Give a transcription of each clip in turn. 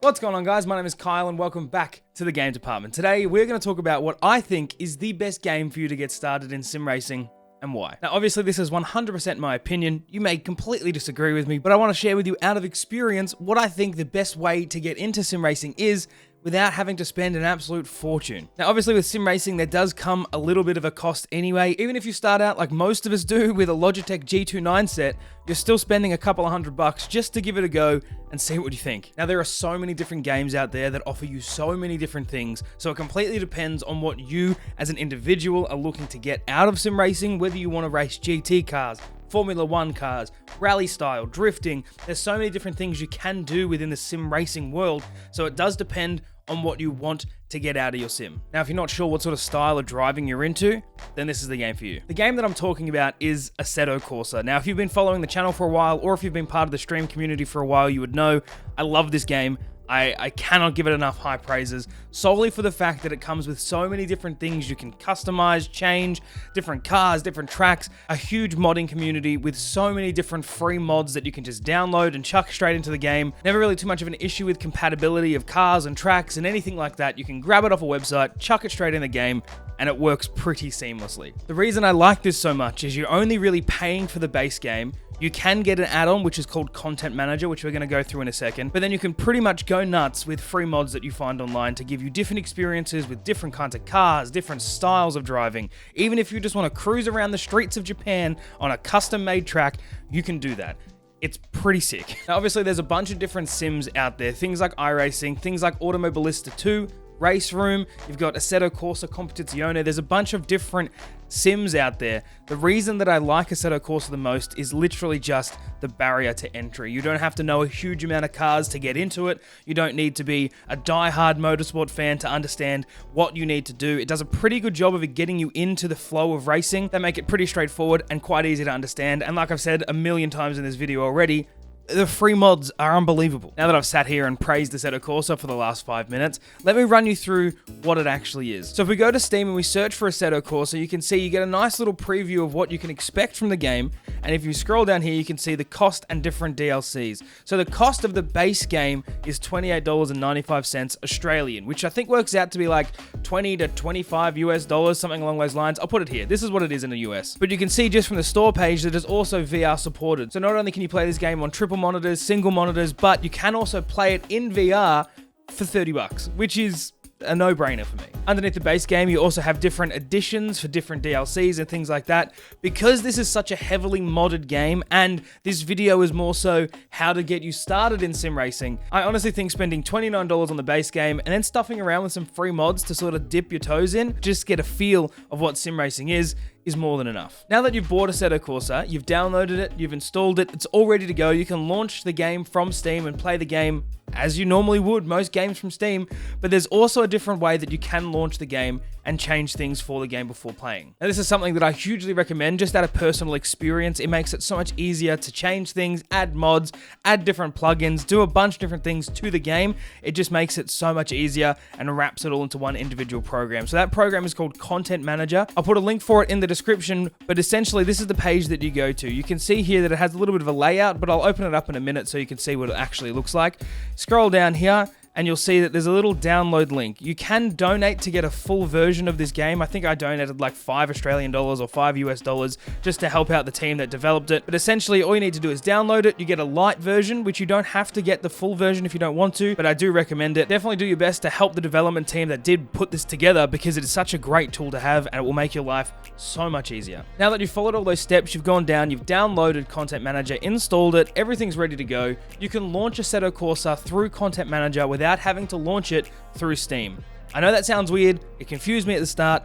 What's going on, guys? My name is Kyle and welcome back to the game department. Today we're going to talk about what I think is the best game for you to get started in sim racing and why. Now obviously this is 100% my opinion. You may completely disagree with me, but I want to share with you out of experience what I think the best way to get into sim racing is without having to spend an absolute fortune. Now obviously with sim racing there does come a little bit of a cost anyway. Even if you start out like most of us do with a Logitech G29 set, you're still spending a couple of $100 just to give it a go and see what you think. Now there are so many different games out there that offer you so many different things, so it completely depends on what you as an individual are looking to get out of sim racing, whether you want to race GT cars, Formula 1 cars, rally style, drifting. There's so many different things you can do within the sim racing world, so it does depend on what you want to get out of your sim. Now, if you're not sure what sort of style of driving you're into, then this is the game for you. The game that I'm talking about is Assetto Corsa. Now, if you've been following the channel for a while, or if you've been part of the stream community for a while, you would know I love this game. I cannot give it enough high praises, solely for the fact that it comes with so many different things you can customize, change, different cars, different tracks, a huge modding community with so many different free mods that you can just download and chuck straight into the game. Never really too much of an issue with compatibility of cars and tracks and anything like that. You can grab it off a website, chuck it straight in the game, and it works pretty seamlessly. The reason I like this so much is you're only really paying for the base game. You can get an add-on, which is called Content Manager, which we're going to go through in a second. But then you can pretty much go nuts with free mods that you find online to give you different experiences with different kinds of cars, different styles of driving. Even if you just want to cruise around the streets of Japan on a custom-made track, you can do that. It's pretty sick. Now, obviously, there's a bunch of different sims out there. Things like iRacing, things like Automobilista 2, Race Room, you've got Assetto Corsa Competizione. There's a bunch of different sims out there. The reason that I like Assetto Corsa the most is literally just the barrier to entry. You don't have to know a huge amount of cars to get into it. You don't need to be a die-hard motorsport fan to understand what you need to do. It does a pretty good job of getting you into the flow of racing. They make it pretty straightforward and quite easy to understand. And like I've said a million times in this video already, the free mods are unbelievable. Now that I've sat here and praised Assetto Corsa for the last 5 minutes, let me run you through what it actually is. So if we go to Steam and we search for Assetto Corsa, you can see you get a nice little preview of what you can expect from the game. And if you scroll down here, you can see the cost and different DLCs. So the cost of the base game is $28.95 Australian, which I think works out to be like 20 to 25 US dollars, something along those lines. I'll put it here. This is what it is in the US. But you can see just from the store page that it's also VR supported. So not only can you play this game on triple monitors, single monitors, but you can also play it in VR for $30, which is a no-brainer for me. Underneath the base game, you also have different editions for different DLCs and things like that. Because this is such a heavily modded game, and this video is more so how to get you started in sim racing, I honestly think spending $29 on the base game and then stuffing around with some free mods to sort of dip your toes in, just get a feel of what sim racing is more than enough. Now that you've bought Assetto Corsa, you've downloaded it, you've installed it, it's all ready to go. You can launch the game from Steam and play the game as you normally would, most games from Steam, but there's also a different way that you can launch the game and change things for the game before playing. Now this is something that I hugely recommend just out of personal experience. It makes it so much easier to change things, add mods, add different plugins, do a bunch of different things to the game. It just makes it so much easier and wraps it all into one individual program. So that program is called Content Manager. I'll put a link for it in the description, but essentially this is the page that you go to. You can see here that it has a little bit of a layout, but I'll open it up in a minute so you can see what it actually looks like. Scroll down here and you'll see that there's a little download link. You can donate to get a full version of this game. I think I donated like $5 Australian or $5 US dollars just to help out the team that developed it. But essentially all you need to do is download it. You get a light version, which you don't have to get the full version if you don't want to, but I do recommend it. Definitely do your best to help the development team that did put this together, because it is such a great tool to have and it will make your life so much easier. Now that you've followed all those steps, you've gone down, you've downloaded Content Manager, installed it, everything's ready to go. You can launch Assetto Corsa through Content Manager without having to launch it through Steam. I know that sounds weird, it confused me at the start,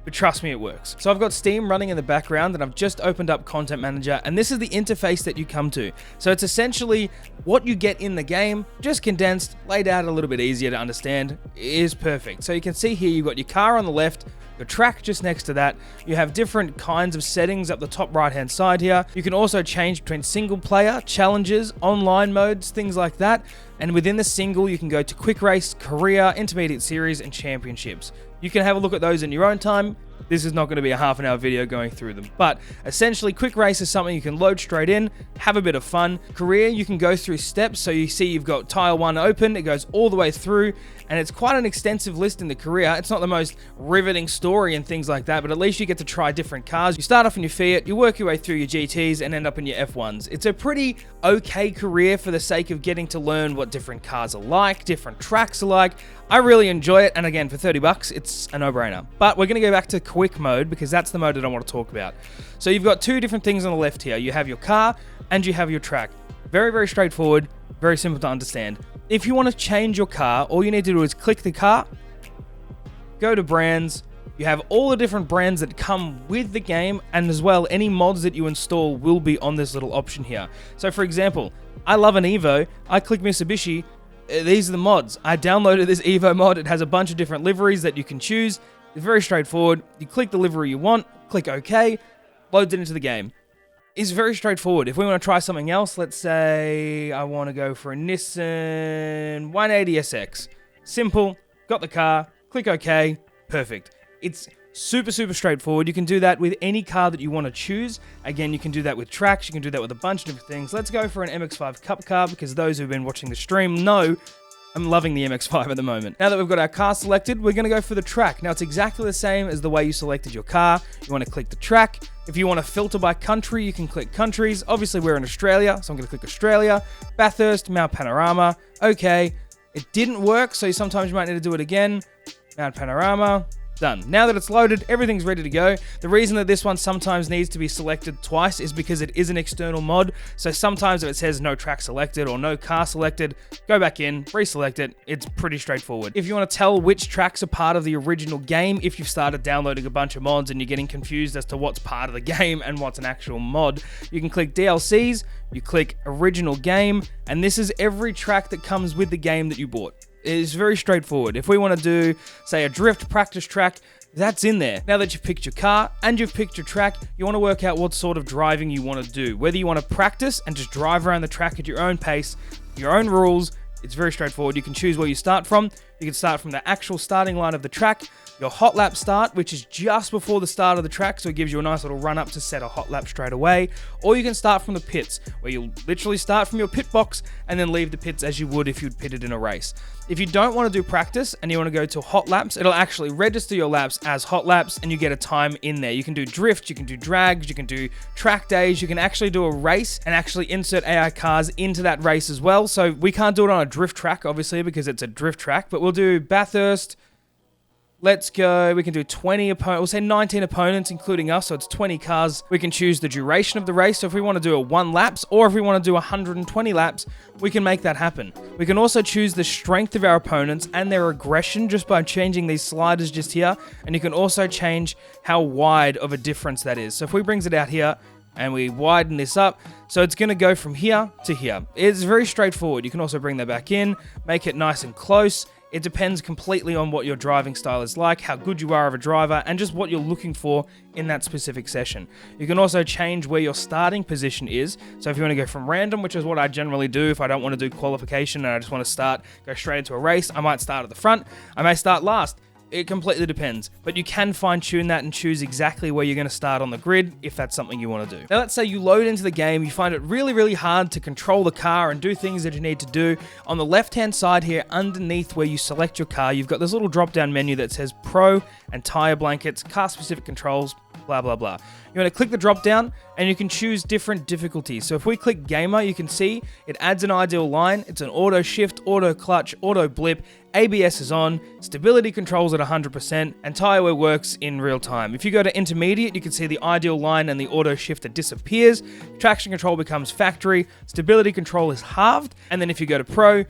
but trust me, it works. So I've got Steam running in the background and I've just opened up Content Manager, and this is the interface that you come to. So it's essentially what you get in the game, just condensed, laid out a little bit easier to understand. It is perfect. So you can see here you've got your car on the left, your track just next to that. You have different kinds of settings up the top right hand side here. You can also change between single player, challenges, online modes, things like that. And within the single, you can go to quick race, career, intermediate series, and championships. You can have a look at those in your own time. This is not going to be a half-an-hour video going through them. But essentially, quick race is something you can load straight in, have a bit of fun. Career, you can go through steps. So you see you've got tile 1 open, it goes all the way through, and it's quite an extensive list in the career. It's not the most riveting story and things like that, but at least you get to try different cars. You start off in your Fiat, you work your way through your GTs, and end up in your F1s. It's a pretty okay career for the sake of getting to learn what different cars are like, different tracks are like. I really enjoy it, and again, for 30 bucks, it's a no-brainer. But we're going to go back to quick mode, because that's the mode that I want to talk about. So you've got two different things on the left here. You have your car, and you have your track. Very, very straightforward, very simple to understand. If you want to change your car, all you need to do is click the car, go to brands. You have all the different brands that come with the game, and as well, any mods that you install will be on this little option here. So for example, I love an Evo, I click Mitsubishi, these are the mods. I downloaded this Evo mod, it has a bunch of different liveries that you can choose. It's very straightforward. You click the livery you want, click OK, loads it into the game. It's very straightforward. If we want to try something else, let's say I want to go for a Nissan 180SX. Simple, got the car, click OK, perfect. It's super, super straightforward. You can do that with any car that you want to choose. Again, you can do that with tracks, you can do that with a bunch of different things. Let's go for an MX-5 Cup car, because those who've been watching the stream know I'm loving the MX-5 at the moment. Now that we've got our car selected, we're going to go for the track. Now, it's exactly the same as the way you selected your car. You want to click the track. If you want to filter by country, you can click countries. Obviously, we're in Australia, so I'm going to click Australia. Bathurst, Mount Panorama. Okay. It didn't work, so sometimes you might need to do it again. Mount Panorama. Done. Now that it's loaded, everything's ready to go. The reason that this one sometimes needs to be selected twice is because it is an external mod. So sometimes if it says no track selected or no car selected, go back in, reselect it. It's pretty straightforward. If you want to tell which tracks are part of the original game, if you've started downloading a bunch of mods and you're getting confused as to what's part of the game and what's an actual mod, you can click DLCs, you click original game, and this is every track that comes with the game that you bought. It's very straightforward. If we want to do, say, a drift practice track, that's in there. Now that you've picked your car and you've picked your track, you want to work out what sort of driving you want to do. Whether you want to practice and just drive around the track at your own pace, your own rules, it's very straightforward. You can choose where you start from. You can start from the actual starting line of the track, your hot lap start, which is just before the start of the track, so it gives you a nice little run up to set a hot lap straight away. Or you can start from the pits, where you'll literally start from your pit box and then leave the pits as you would if you'd pitted in a race. If you don't want to do practice and you want to go to hot laps, it'll actually register your laps as hot laps and you get a time in there. You can do drift, you can do drags, you can do track days, you can actually do a race and actually insert AI cars into that race as well. So we can't do it on a drift track, obviously, because it's a drift track, but we'll do Bathurst. Let's go, we can do 20 opponents, we'll say 19 opponents, including us, so it's 20 cars. We can choose the duration of the race, so if we want to do a 1 laps, or if we want to do 120 laps, we can make that happen. We can also choose the strength of our opponents and their aggression just by changing these sliders just here, and you can also change how wide of a difference that is. So if we brings it out here, and we widen this up, so it's going to go from here to here. It's very straightforward. You can also bring that back in, make it nice and close. It depends completely on what your driving style is like, how good you are of a driver, and just what you're looking for in that specific session. You can also change where your starting position is. So if you want to go from random, which is what I generally do if I don't want to do qualification and I just want to go straight into a race, I might start at the front, I may start last. It completely depends, but you can fine-tune that and choose exactly where you're going to start on the grid if that's something you want to do. Now, let's say you load into the game, you find it really, really hard to control the car and do things that you need to do. On the left-hand side here, underneath where you select your car, you've got this little drop-down menu that says Pro and Tire Blankets, Car-Specific Controls, blah, blah, blah. You want to click the drop down and you can choose different difficulties. So if we click Gamer, you can see it adds an ideal line. It's an auto shift, auto clutch, auto blip, ABS is on, stability controls at 100%, and tire wear works in real time. If you go to intermediate, you can see the ideal line and the auto shifter disappears. Traction control becomes factory, stability control is halved, and then if you go to pro,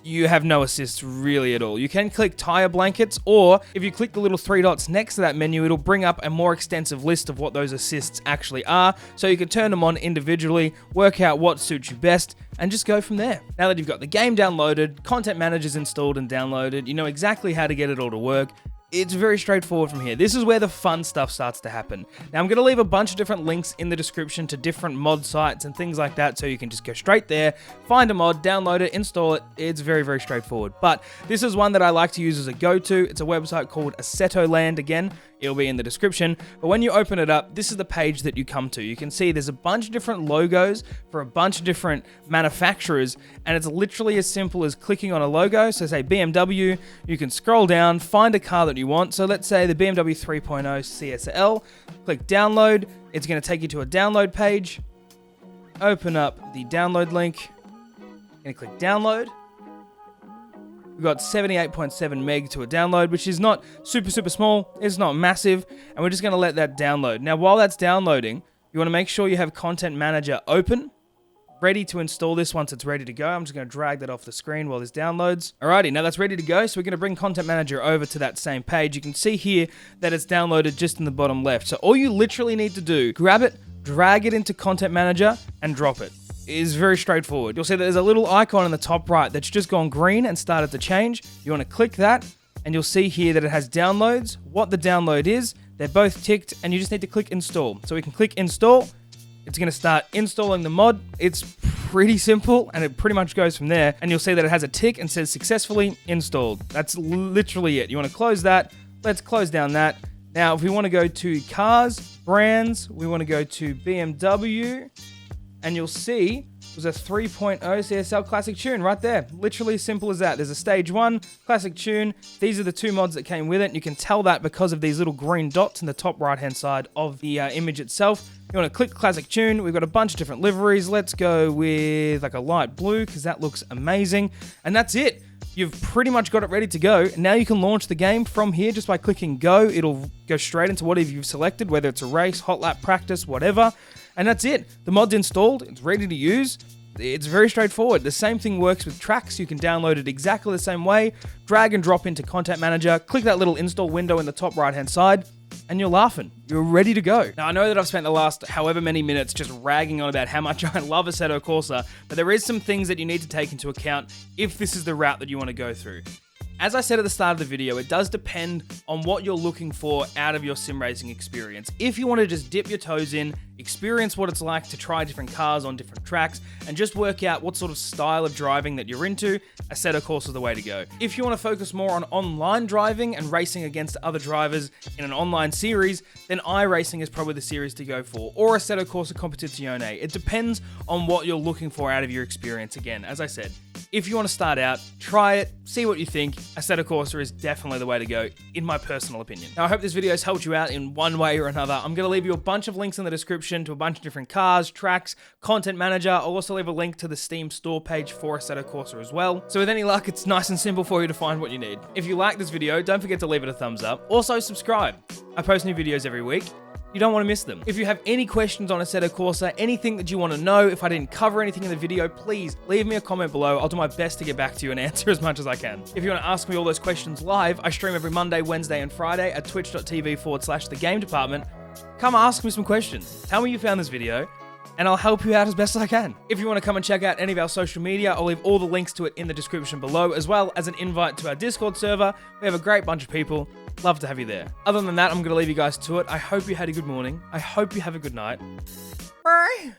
you have no assists really at all. You can click tire blankets, or if you click the little 3 dots next to that menu, it'll bring up a more extensive list of what those assists actually are, so you can turn them on individually, work out what suits you best, and just go from there. Now that you've got the game downloaded, content managers installed and downloaded, you know exactly how to get it all to work. It's very straightforward from here. This is where the fun stuff starts to happen. Now, I'm going to leave a bunch of different links in the description to different mod sites and things like that, so you can just go straight there, find a mod, download it, install it. It's very, very straightforward. But this is one that I like to use as a go-to. It's a website called Assettoland. Again, it'll be in the description. But when you open it up, this is the page that you come to. You can see there's a bunch of different logos for a bunch of different manufacturers, and it's literally as simple as clicking on a logo. So say BMW, you can scroll down, find a car that you want. So let's say the BMW 3.0 CSL, click download. It's going to take you to a download page. Open up the download link. Going to click download. We've got 78.7 meg to a download, which is not super small. It's not massive. And we're just going to let that download. Now, while that's downloading, you want to make sure you have Content Manager open, ready to install this once it's ready to go. I'm just going to drag that off the screen while this downloads. Alrighty, now that's ready to go. So we're going to bring Content Manager over to that same page. You can see here that it's downloaded just in the bottom left. So all you literally need to do, grab it, drag it into Content Manager, and drop it. It is very straightforward. You'll see that there's a little icon in the top right that's just gone green and started to change. You want to click that, and you'll see here that it has downloads, what the download is. They're both ticked, and you just need to click install. So we can click install. It's going to start installing the mod. It's pretty simple, and it pretty much goes from there. And you'll see that it has a tick and says successfully installed. That's literally it. You want to close that. Let's close down that. Now, if we want to go to cars, brands, we want to go to BMW, and you'll see there's a 3.0 CSL Classic Tune right there. Literally as simple as that. There's a Stage 1 Classic Tune. These are the two mods that came with it. You can tell that because of these little green dots in the top right-hand side of the image itself. You want to click Classic Tune. We've got a bunch of different liveries. Let's go with like a light blue because that looks amazing. And that's it. You've pretty much got it ready to go. Now you can launch the game from here just by clicking go. It'll go straight into whatever you've selected, whether it's a race, hot lap, practice, whatever. And that's it. The mod's installed. It's ready to use. It's very straightforward. The same thing works with tracks. You can download it exactly the same way. Drag and drop into Content Manager. Click that little install window in the top right-hand side, and you're laughing. You're ready to go. Now, I know that I've spent the last however many minutes just ragging on about how much I love Assetto Corsa, but there is some things that you need to take into account if this is the route that you want to go through. As I said at the start of the video, it does depend on what you're looking for out of your sim racing experience. If you want to just dip your toes in, experience what it's like to try different cars on different tracks, and just work out what sort of style of driving that you're into, Assetto Corsa is the way to go. If you want to focus more on online driving and racing against other drivers in an online series, then iRacing is probably the series to go for, or Assetto Corsa Competizione. It depends on what you're looking for out of your experience. Again, as I said, if you want to start out, try it, see what you think. Assetto Corsa is definitely the way to go, in my personal opinion. Now, I hope this video has helped you out in one way or another. I'm going to leave you a bunch of links in the description to a bunch of different cars, tracks, Content Manager. I'll also leave a link to the Steam store page for Assetto Corsa as well. So with any luck, it's nice and simple for you to find what you need. If you like this video, don't forget to leave it a thumbs up. Also, subscribe. I post new videos every week. You don't want to miss them. If you have any questions on Assetto Corsa, anything that you want to know, if I didn't cover anything in the video, please leave me a comment below. I'll do my best to get back to you and answer as much as I can. If you want to ask me all those questions live, I stream every Monday, Wednesday, and Friday at twitch.tv/thegamedepartment. Come ask me some questions. Tell me you found this video, and I'll help you out as best as I can. If you want to come and check out any of our social media, I'll leave all the links to it in the description below, as well as an invite to our Discord server. We have a great bunch of people. Love to have you there. Other than that, I'm going to leave you guys to it. I hope you had a good morning. I hope you have a good night. Bye.